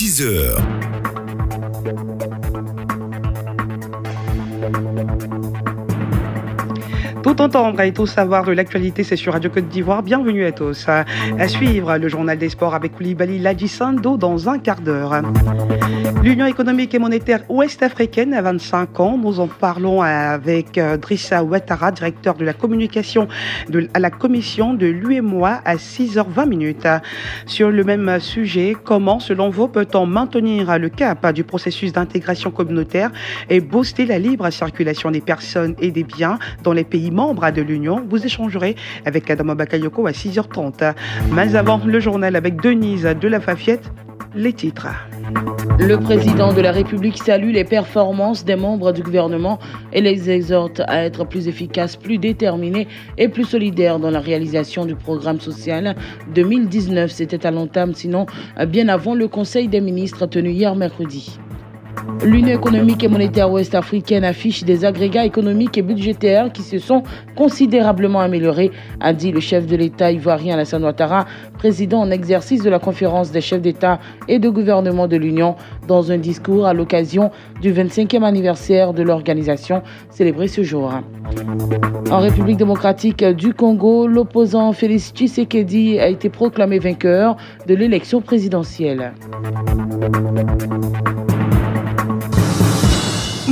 6h. Tout entendre et tout savoir de l'actualité, c'est sur Radio Côte d'Ivoire. Bienvenue à tous. À suivre le journal des sports avec Koulibaly Ladjissando dans un quart d'heure. L'Union économique et monétaire ouest-africaine a 25 ans. Nous en parlons avec Drissa Ouattara, directeur de la communication à la commission de l'UEMOA à 6h20. Sur le même sujet, comment, selon vous, peut-on maintenir le cap du processus d'intégration communautaire et booster la libre circulation des personnes et des biens dans les pays membres de l'Union? Vous échangerez avec Adama Bakayoko à 6h30. Mais avant, le journal avec Denise de la Fafiette, les titres. Le président de la République salue les performances des membres du gouvernement et les exhorte à être plus efficaces, plus déterminés et plus solidaires dans la réalisation du programme social 2019. C'était à l'entame, sinon bien avant le Conseil des ministres tenu hier mercredi. L'Union économique et monétaire ouest-africaine affiche des agrégats économiques et budgétaires qui se sont considérablement améliorés, a dit le chef de l'État ivoirien Alassane Ouattara, président en exercice de la conférence des chefs d'État et de gouvernement de l'Union, dans un discours à l'occasion du 25e anniversaire de l'organisation célébré ce jour. En République démocratique du Congo, l'opposant Félix Tshisekedi a été proclamé vainqueur de l'élection présidentielle.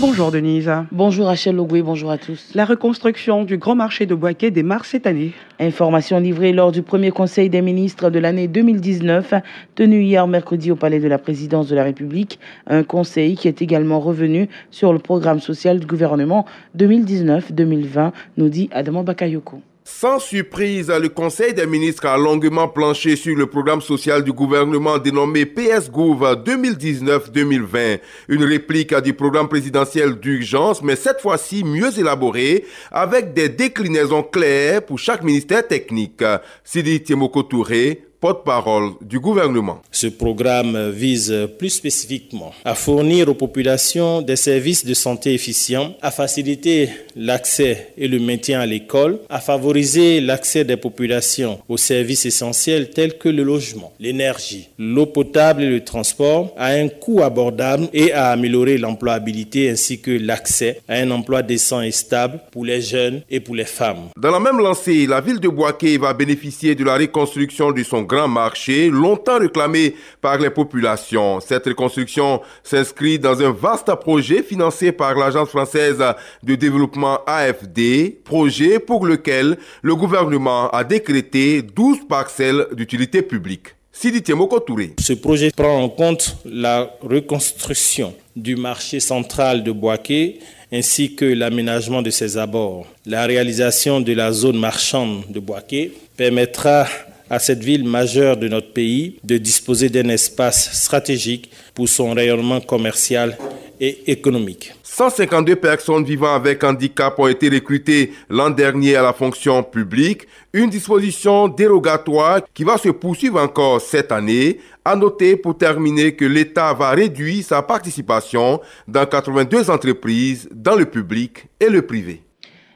Bonjour Denise. Bonjour Rachel Logoué, bonjour à tous. La reconstruction du grand marché de Bouaké démarre cette année. Information livrée lors du premier conseil des ministres de l'année 2019, tenu hier mercredi au Palais de la Présidence de la République. Un conseil qui est également revenu sur le programme social du gouvernement 2019-2020, nous dit Adama Bakayoko. Sans surprise, le Conseil des ministres a longuement planché sur le programme social du gouvernement dénommé PS-Gouv 2019-2020, une réplique du programme présidentiel d'urgence, mais cette fois-ci mieux élaborée, avec des déclinaisons claires pour chaque ministère technique. Sidi Tiemoko Touré, porte-parole du gouvernement. Ce programme vise plus spécifiquement à fournir aux populations des services de santé efficients, à faciliter l'accès et le maintien à l'école, à favoriser l'accès des populations aux services essentiels tels que le logement, l'énergie, l'eau potable et le transport à un coût abordable et à améliorer l'employabilité ainsi que l'accès à un emploi décent et stable pour les jeunes et pour les femmes. Dans la même lancée, la ville de Bouaké va bénéficier de la reconstruction de son grand marché, longtemps réclamé par les populations. Cette reconstruction s'inscrit dans un vaste projet financé par l'Agence française de développement AFD, projet pour lequel le gouvernement a décrété 12 parcelles d'utilité publique. Sidi Tiemoko Touré. Ce projet prend en compte la reconstruction du marché central de Bouaké ainsi que l'aménagement de ses abords. La réalisation de la zone marchande de Bouaké permettra à cette ville majeure de notre pays de disposer d'un espace stratégique pour son rayonnement commercial et économique. 152 personnes vivant avec handicap ont été recrutées l'an dernier à la fonction publique, une disposition dérogatoire qui va se poursuivre encore cette année. À noter pour terminer que l'État va réduire sa participation dans 82 entreprises dans le public et le privé.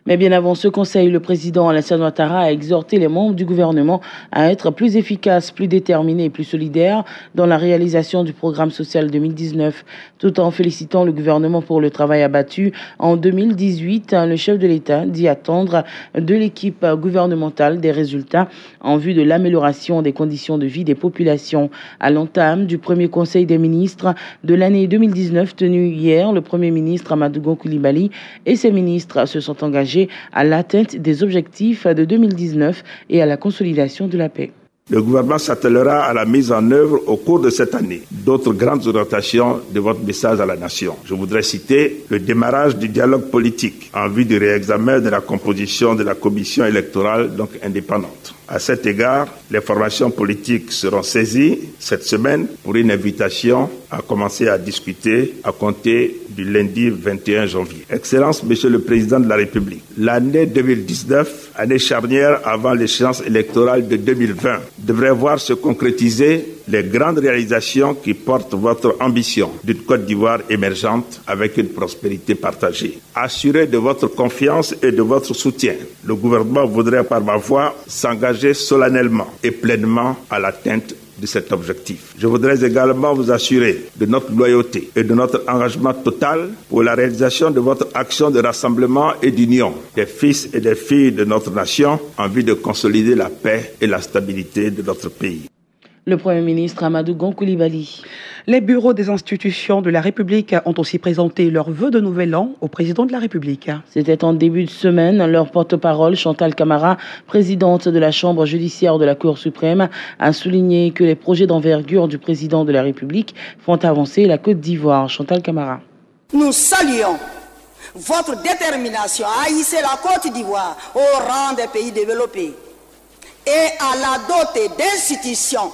Mais bien avant ce conseil, le président Alassane Ouattara a exhorté les membres du gouvernement à être plus efficaces, plus déterminés et plus solidaires dans la réalisation du programme social 2019, tout en félicitant le gouvernement pour le travail abattu. En 2018, le chef de l'État dit attendre de l'équipe gouvernementale des résultats en vue de l'amélioration des conditions de vie des populations. À l'entame du premier conseil des ministres de l'année 2019 tenu hier, le premier ministre Amadou Gon Coulibaly et ses ministres se sont engagés à l'atteinte des objectifs de 2019 et à la consolidation de la paix. Le gouvernement s'attellera à la mise en œuvre au cours de cette année d'autres grandes orientations de votre message à la nation. Je voudrais citer le démarrage du dialogue politique en vue du réexamen de la composition de la commission électorale donc indépendante. À cet égard, les formations politiques seront saisies cette semaine pour une invitation à commencer à discuter à compter du lundi 21 janvier. Excellence, Monsieur le Président de la République, l'année 2019, année charnière avant l'échéance électorale de 2020, devrait voir se concrétiser les grandes réalisations qui portent votre ambition d'une Côte d'Ivoire émergente avec une prospérité partagée. Assuré de votre confiance et de votre soutien, le gouvernement voudrait par ma voix s'engager solennellement et pleinement à l'atteinte de cet objectif. Je voudrais également vous assurer de notre loyauté et de notre engagement total pour la réalisation de votre action de rassemblement et d'union des fils et des filles de notre nation en vue de consolider la paix et la stabilité de notre pays. Le Premier ministre Amadou Gon Coulibaly. Les bureaux des institutions de la République ont aussi présenté leurs vœux de nouvel an au président de la République. C'était en début de semaine. Leur porte-parole, Chantal Camara, présidente de la Chambre judiciaire de la Cour suprême, a souligné que les projets d'envergure du président de la République font avancer la Côte d'Ivoire. Chantal Camara. Nous saluons votre détermination à hisser la Côte d'Ivoire au rang des pays développés et à la doter d'institutions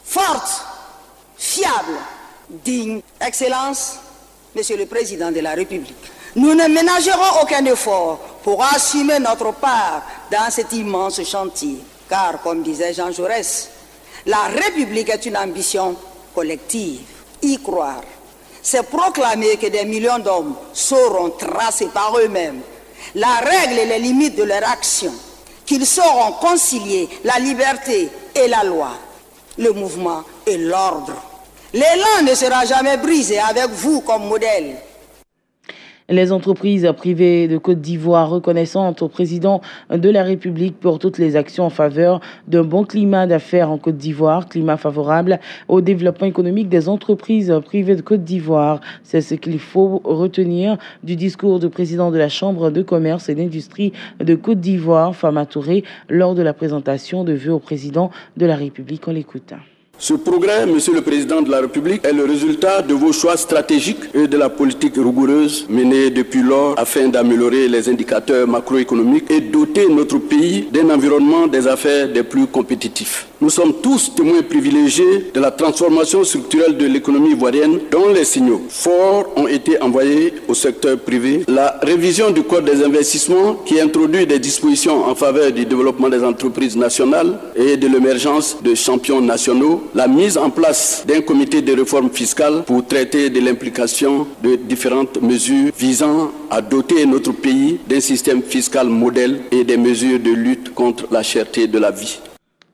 fortes, fiables, dignes. Excellence, Monsieur le Président de la République, nous ne ménagerons aucun effort pour assumer notre part dans cet immense chantier. Car, comme disait Jean Jaurès, la République est une ambition collective. Y croire, c'est proclamer que des millions d'hommes sauront tracer par eux-mêmes la règle et les limites de leur action, qu'ils sauront concilier la liberté et la loi, le mouvement et l'ordre. L'élan ne sera jamais brisé avec vous comme modèle. Les entreprises privées de Côte d'Ivoire reconnaissantes au président de la République pour toutes les actions en faveur d'un bon climat d'affaires en Côte d'Ivoire, climat favorable au développement économique des entreprises privées de Côte d'Ivoire. C'est ce qu'il faut retenir du discours du président de la Chambre de commerce et d'industrie de Côte d'Ivoire, Fama Touré, lors de la présentation de vœux au président de la République. On l'écoute. Ce progrès, Monsieur le Président de la République, est le résultat de vos choix stratégiques et de la politique rigoureuse menée depuis lors afin d'améliorer les indicateurs macroéconomiques et doter notre pays d'un environnement des affaires des plus compétitifs. Nous sommes tous témoins privilégiés de la transformation structurelle de l'économie ivoirienne dont les signaux forts ont été envoyés au secteur privé. La révision du Code des investissements qui introduit des dispositions en faveur du développement des entreprises nationales et de l'émergence de champions nationaux. La mise en place d'un comité de réforme fiscale pour traiter de l'implication de différentes mesures visant à doter notre pays d'un système fiscal modèle et des mesures de lutte contre la cherté de la vie.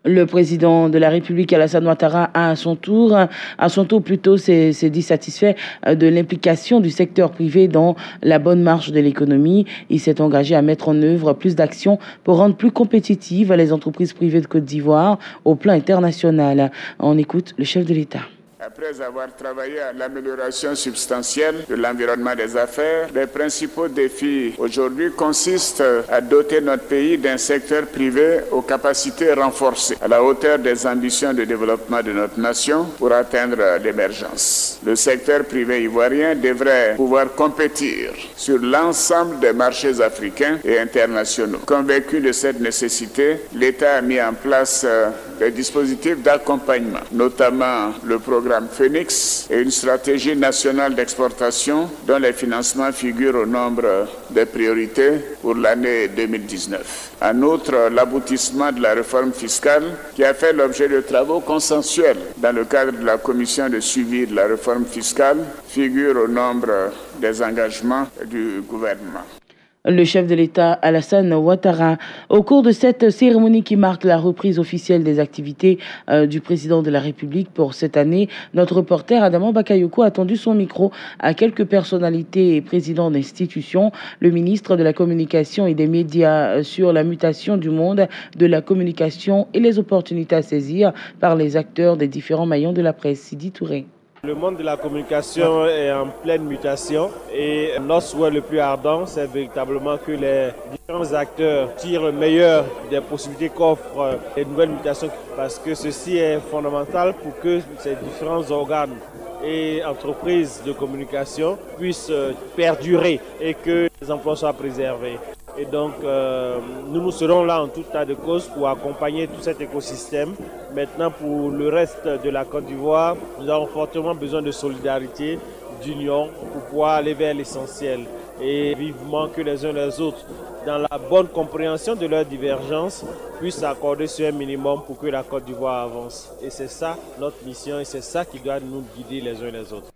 Le président de la République, Alassane Ouattara, à son tour s'est dit satisfait de l'implication du secteur privé dans la bonne marche de l'économie. Il s'est engagé à mettre en œuvre plus d'actions pour rendre plus compétitives les entreprises privées de Côte d'Ivoire au plan international. On écoute le chef de l'État. Après avoir travaillé à l'amélioration substantielle de l'environnement des affaires, les principaux défis aujourd'hui consistent à doter notre pays d'un secteur privé aux capacités renforcées, à la hauteur des ambitions de développement de notre nation pour atteindre l'émergence. Le secteur privé ivoirien devrait pouvoir compétir sur l'ensemble des marchés africains et internationaux. Convaincu de cette nécessité, l'État a mis en place des dispositifs d'accompagnement, notamment le programme Phoenix et une stratégie nationale d'exportation dont les financements figurent au nombre des priorités pour l'année 2019. En outre, l'aboutissement de la réforme fiscale qui a fait l'objet de travaux consensuels dans le cadre de la commission de suivi de la réforme fiscale figure au nombre des engagements du gouvernement. Le chef de l'État, Alassane Ouattara. Au cours de cette cérémonie qui marque la reprise officielle des activités du président de la République pour cette année, notre reporter Adama Bakayoko a tendu son micro à quelques personnalités et présidents d'institutions, le ministre de la Communication et des Médias sur la mutation du monde de la communication et les opportunités à saisir par les acteurs des différents maillons de la presse. Sidi Touré. Le monde de la communication est en pleine mutation et notre souhait le plus ardent, c'est véritablement que les différents acteurs tirent le meilleur des possibilités qu'offrent les nouvelles mutations parce que ceci est fondamental pour que ces différents organes et entreprises de communication puissent perdurer et que les emplois soient préservés. Et donc, nous serons là en tout état de cause pour accompagner tout cet écosystème. Maintenant, pour le reste de la Côte d'Ivoire, nous avons fortement besoin de solidarité, d'union pour pouvoir aller vers l'essentiel. Et vivement que les uns les autres, dans la bonne compréhension de leurs divergences, puissent s'accorder sur un minimum pour que la Côte d'Ivoire avance. Et c'est ça notre mission et c'est ça qui doit nous guider les uns les autres.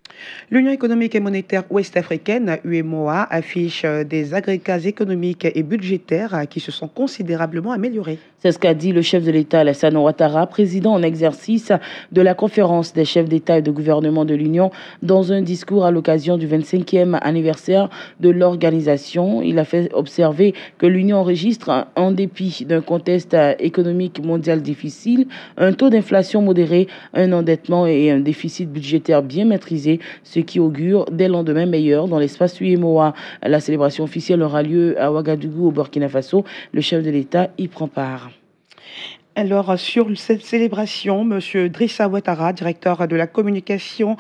L'Union économique et monétaire ouest-africaine, UEMOA, affiche des agrégats économiques et budgétaires qui se sont considérablement améliorés. C'est ce qu'a dit le chef de l'État, Alassane Ouattara, président en exercice de la conférence des chefs d'État et de gouvernement de l'Union, dans un discours à l'occasion du 25e anniversaire de l'organisation. Il a fait observer que l'Union enregistre, en dépit d'un contexte économique mondial difficile, un taux d'inflation modéré, un endettement et un déficit budgétaire bien maîtrisé, ce qui augure des lendemains meilleurs dans l'espace UEMOA. La célébration officielle aura lieu à Ouagadougou, au Burkina Faso. Le chef de l'État y prend part. Alors, sur cette célébration, M. Drissa Ouattara, directeur de la communication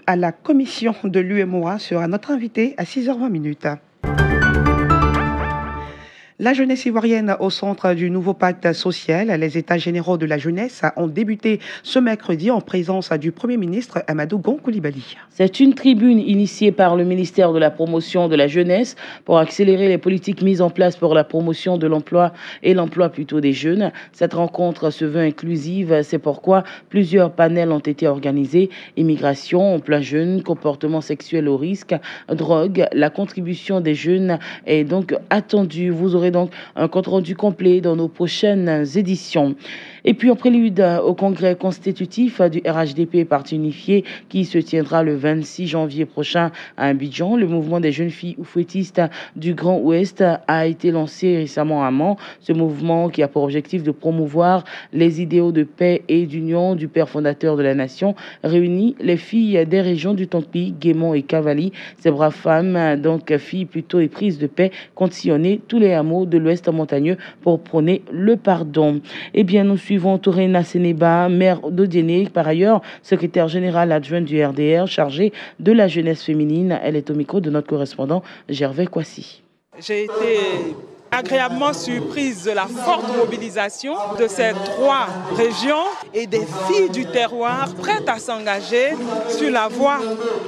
à la commission de l'UEMOA, sera notre invité à 6h20. La jeunesse ivoirienne au centre du nouveau pacte social. Les États généraux de la jeunesse ont débuté ce mercredi en présence du Premier ministre Amadou Gon Coulibaly. C'est une tribune initiée par le ministère de la Promotion de la Jeunesse pour accélérer les politiques mises en place pour la promotion de l'emploi et l'emploi plutôt des jeunes. Cette rencontre se veut inclusive, c'est pourquoi plusieurs panels ont été organisés. Immigration, emploi jeune, comportement sexuel au risque, drogue. La contribution des jeunes est donc attendue. Vous aurez donc un compte-rendu complet dans nos prochaines éditions. Et puis en prélude au congrès constitutif du RHDP Parti unifié qui se tiendra le 26 janvier prochain à Abidjan, le mouvement des jeunes filles oufouettistes du Grand Ouest a été lancé récemment à Mans. Ce mouvement qui a pour objectif de promouvoir les idéaux de paix et d'union du père fondateur de la nation réunit les filles des régions du Tampi, Guémont et Cavali. Ces braves femmes, donc filles plutôt éprises de paix, comptent sillonner tous les hameaux de l'Ouest montagneux pour prôner le pardon. Eh bien, nous suivons Touré Nasseneba, maire d'Odiéné, par ailleurs secrétaire générale adjointe du RDR, chargée de la jeunesse féminine. Elle est au micro de notre correspondant Gervais Kwasi. J'ai été agréablement surprise de la forte mobilisation de ces trois régions et des filles du terroir prêtes à s'engager sur la voie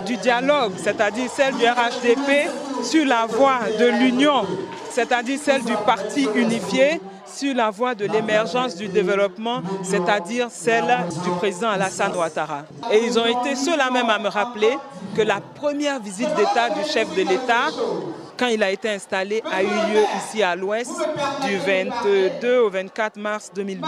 du dialogue, c'est-à-dire celle du RHDP, sur la voie de l'union, c'est-à-dire celle du parti unifié, sur la voie de l'émergence du développement, c'est-à-dire celle du président Alassane Ouattara. Et ils ont été ceux-là même à me rappeler que la première visite d'État du chef de l'État, quand il a été installé, a eu lieu ici à l'Ouest du 22 au 24 mars 2012.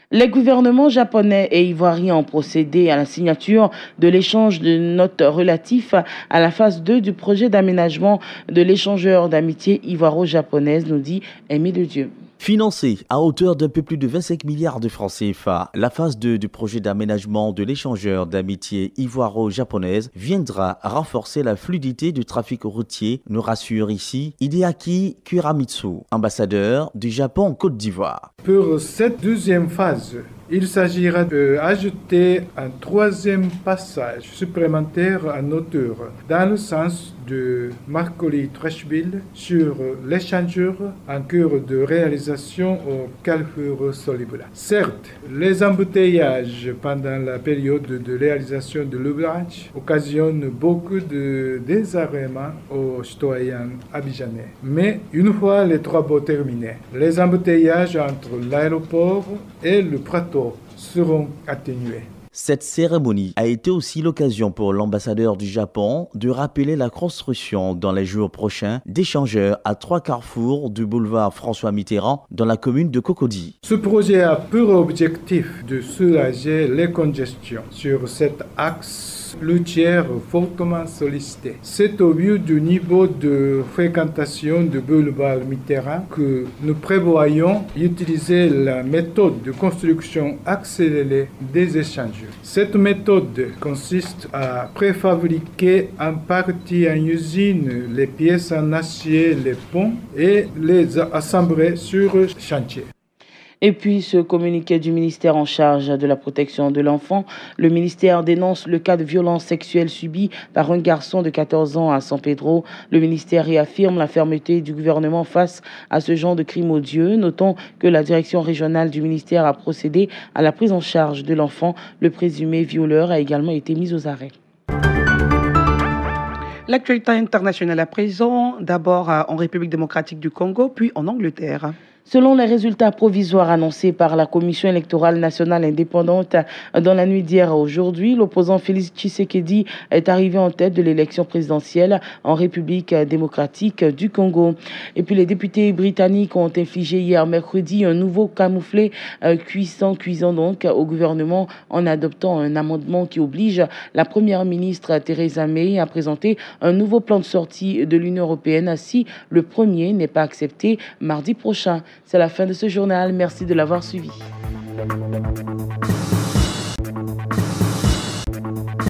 Les gouvernements japonais et ivoiriens ont procédé à la signature de l'échange de notes relatifs à la phase 2 du projet d'aménagement de l'échangeur d'amitié ivoiro-japonaise, nous dit Émile Dieu. Financée à hauteur d'un peu plus de 25 milliards de francs CFA, la phase 2 du projet d'aménagement de l'échangeur d'amitié ivoiro-japonaise viendra renforcer la fluidité du trafic routier, nous rassure ici Hideaki Kuramitsu, ambassadeur du Japon en Côte d'Ivoire. Pour cette deuxième phase, il s'agira d'ajouter un troisième passage supplémentaire en hauteur, dans le sens de Marcoli-Trècheville sur l'échangeur en cours de réalisation au Carrefour Solibula. Certes, les embouteillages pendant la période de réalisation de l'ouvrage occasionnent beaucoup de désagréments aux citoyens abidjanais. Mais une fois les travaux terminés, les embouteillages entre l'aéroport et le plateau seront atténués. Cette cérémonie a été aussi l'occasion pour l'ambassadeur du Japon de rappeler la construction dans les jours prochains d'échangeurs à 3 carrefours du boulevard François Mitterrand dans la commune de Cocody. Ce projet a pour objectif de soulager les congestions sur cet axe routier fortement sollicité. C'est au vu du niveau de fréquentation du boulevard Mitterrand que nous prévoyons utiliser la méthode de construction accélérée des échangeurs. Cette méthode consiste à préfabriquer en partie en usine les pièces en acier, les ponts et les assembler sur chantier. Et puis, ce communiqué du ministère en charge de la protection de l'enfant, le ministère dénonce le cas de violence sexuelle subie par un garçon de 14 ans à San Pedro. Le ministère réaffirme la fermeté du gouvernement face à ce genre de crime odieux. Notons que la direction régionale du ministère a procédé à la prise en charge de l'enfant. Le présumé violeur a également été mis aux arrêts. L'actualité internationale à présent, d'abord en République démocratique du Congo, puis en Angleterre. Selon les résultats provisoires annoncés par la Commission électorale nationale indépendante dans la nuit d'hier à aujourd'hui, l'opposant Félix Tshisekedi est arrivé en tête de l'élection présidentielle en République démocratique du Congo. Et puis les députés britanniques ont infligé hier mercredi un nouveau camouflet cuisant donc au gouvernement en adoptant un amendement qui oblige la première ministre Theresa May à présenter un nouveau plan de sortie de l'Union européenne si le premier n'est pas accepté mardi prochain. C'est la fin de ce journal. Merci de l'avoir suivi.